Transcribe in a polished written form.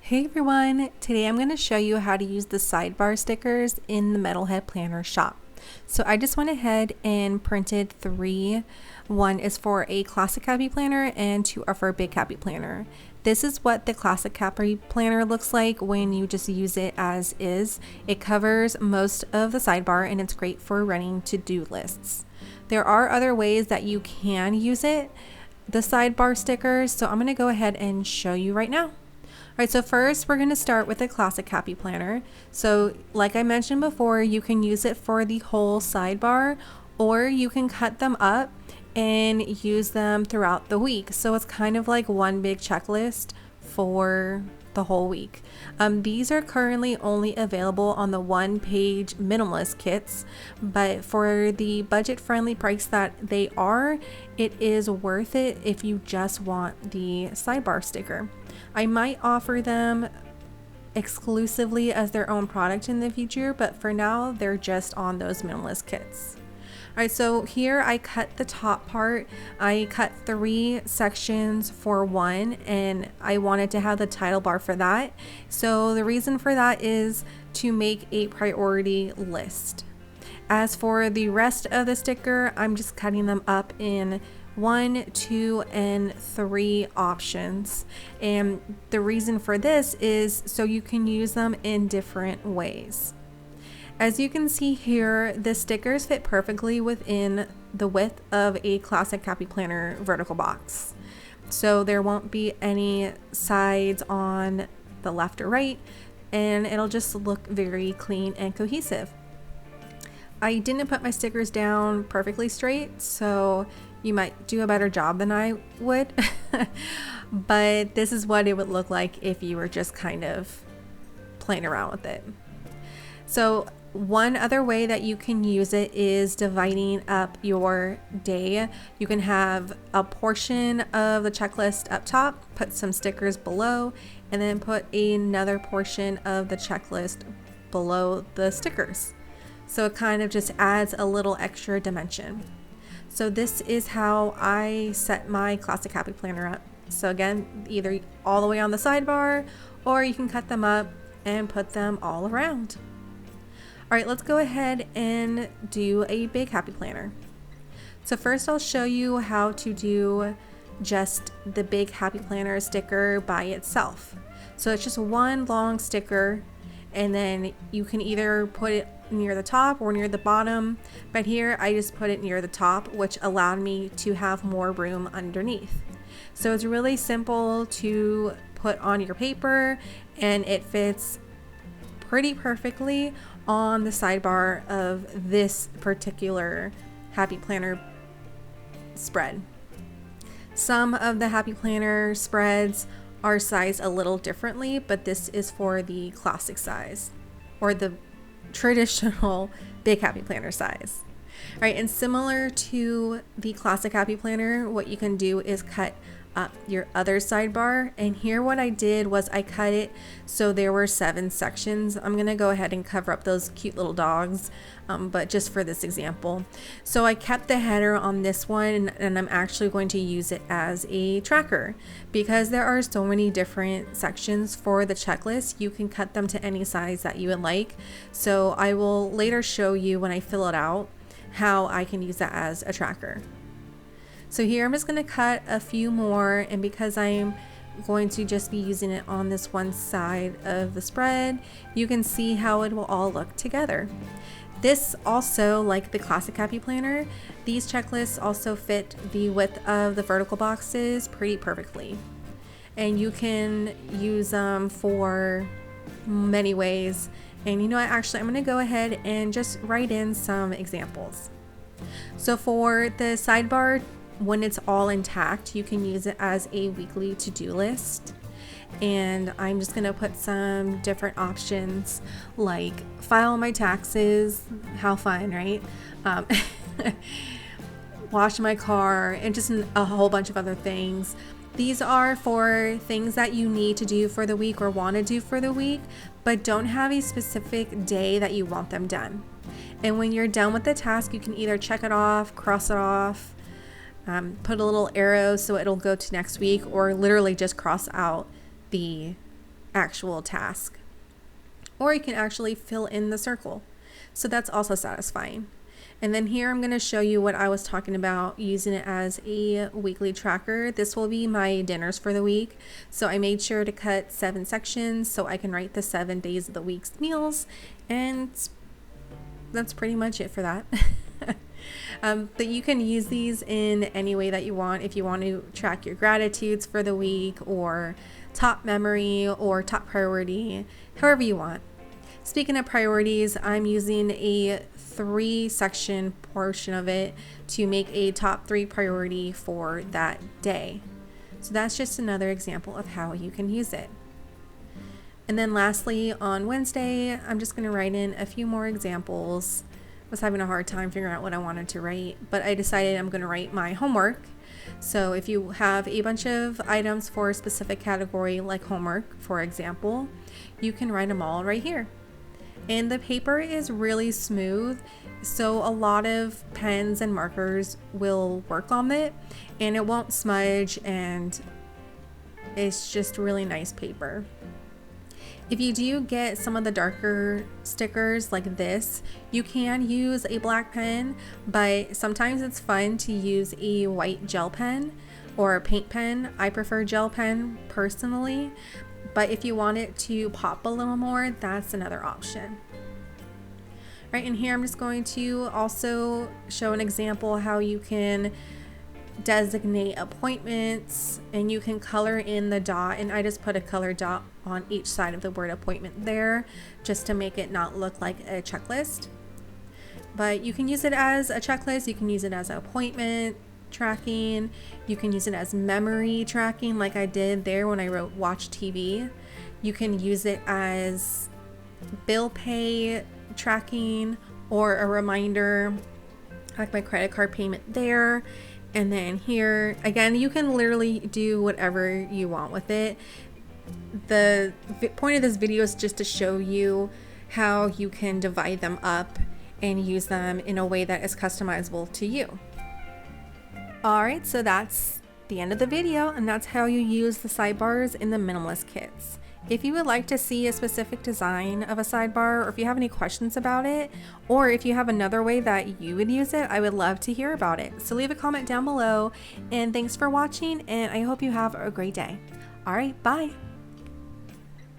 Hey everyone, today I'm going to show you how to use the sidebar stickers in the Metalhead Planner shop. So I just went ahead and printed three. One is for a classic happy planner and two are for a big happy planner. This is what the classic happy planner looks like when you just use it as is. It covers most of the sidebar and it's great for running to-do lists. There are other ways that you can use it, the sidebar stickers, so I'm going to go ahead and show you right now. All right, so first we're going to start with a classic happy planner. So like I mentioned before, you can use it for the whole sidebar or you can cut them up and use them throughout the week. So it's kind of like one big checklist for the whole week. These are currently only available on the one-page minimalist kits, but for the budget-friendly price that they are, it is worth it if you just want the sidebar sticker. I might offer them exclusively as their own product in the future, but for now they're just on those minimalist kits. All right, so here I cut the top part. I cut 3 sections for one, and I wanted to have the title bar for that. So the reason for that is to make a priority list. As for the rest of the sticker, I'm just cutting them up in 1, 2, and 3 options. And the reason for this is so you can use them in different ways. As you can see here, the stickers fit perfectly within the width of a classic happy planner vertical box. So there won't be any sides on the left or right, and it'll just look very clean and cohesive. I didn't put my stickers down perfectly straight, so you might do a better job than I would, but this is what it would look like if you were just kind of playing around with it. So one other way that you can use it is dividing up your day. You can have a portion of the checklist up top, put some stickers below, and then put another portion of the checklist below the stickers. So it kind of just adds a little extra dimension. So this is how I set my classic happy planner up. So again, either all the way on the sidebar, or you can cut them up and put them all around. All right, let's go ahead and do a big happy planner. So first I'll show you how to do just the big happy planner sticker by itself. So it's just one long sticker, and then you can either put it near the top or near the bottom, but here I just put it near the top, which allowed me to have more room underneath. So it's really simple to put on your paper, and it fits pretty perfectly on the sidebar of this particular happy planner spread. Some of the happy planner spreads are sized a little differently, but this is for the classic size, or the traditional big happy planner size. All right, and similar to the classic happy planner, what you can do is cut up your other sidebar, and here what I did was I cut it so there were 7 sections. I'm gonna go ahead and cover up those cute little dogs, but just for this example. So I kept the header on this one, and I'm actually going to use it as a tracker because there are so many different sections for the checklist. You can cut them to any size that you would like. So I will later show you when I fill it out how I can use that as a tracker. So here I'm just going to cut a few more, and because I'm going to just be using it on this one side of the spread, you can see how it will all look together. This also, like the classic happy planner, these checklists also fit the width of the vertical boxes pretty perfectly. And you can use them for many ways. And you know what, actually I'm going to go ahead and just write in some examples. So for the sidebar, when it's all intact, you can use it as a weekly to-do list. And I'm just gonna put some different options like file my taxes, how fun, right? Wash my car, and just a whole bunch of other things. These are for things that you need to do for the week or want to do for the week, but don't have a specific day that you want them done. And when you're done with the task, you can either check it off, cross it off, put a little arrow so it'll go to next week, or literally just cross out the actual task. Or you can actually fill in the circle. So that's also satisfying. And then here I'm going to show you what I was talking about, using it as a weekly tracker. This will be my dinners for the week. So I made sure to cut 7 sections so I can write the 7 days of the week's meals. And that's pretty much it for that. But you can use these in any way that you want. If you want to track your gratitudes for the week, or top memory, or top priority, however you want. Speaking of priorities, I'm using a 3-section portion of it to make a top 3 priority for that day. So that's just another example of how you can use it. And then lastly, on Wednesday, I'm just going to write in a few more examples. I was having a hard time figuring out what I wanted to write, but I decided I'm going to write my homework. So if you have a bunch of items for a specific category, like homework, for example, you can write them all right here. And the paper is really smooth, so a lot of pens and markers will work on it and it won't smudge, and it's just really nice paper. If you do get some of the darker stickers like this, you can use a black pen, but sometimes it's fun to use a white gel pen or a paint pen. I prefer gel pen personally, but if you want it to pop a little more, that's another option. Right, and here I'm just going to also show an example how you can designate appointments, and you can color in the dot, and I just put a color dot on each side of the word appointment there just to make it not look like a checklist. But you can use it as a checklist, you can use it as an appointment tracking, you can use it as memory tracking like I did there when I wrote watch TV. You can use it as bill pay tracking or a reminder like my credit card payment there. And then here again, you can literally do whatever you want with it. The point of this video is just to show you how you can divide them up and use them in a way that is customizable to you. Alright, so that's the end of the video, and that's how you use the sidebars in the minimalist kits. If you would like to see a specific design of a sidebar, or if you have any questions about it, or if you have another way that you would use it, I would love to hear about it. So leave a comment down below, and thanks for watching, and I hope you have a great day. Alright, bye!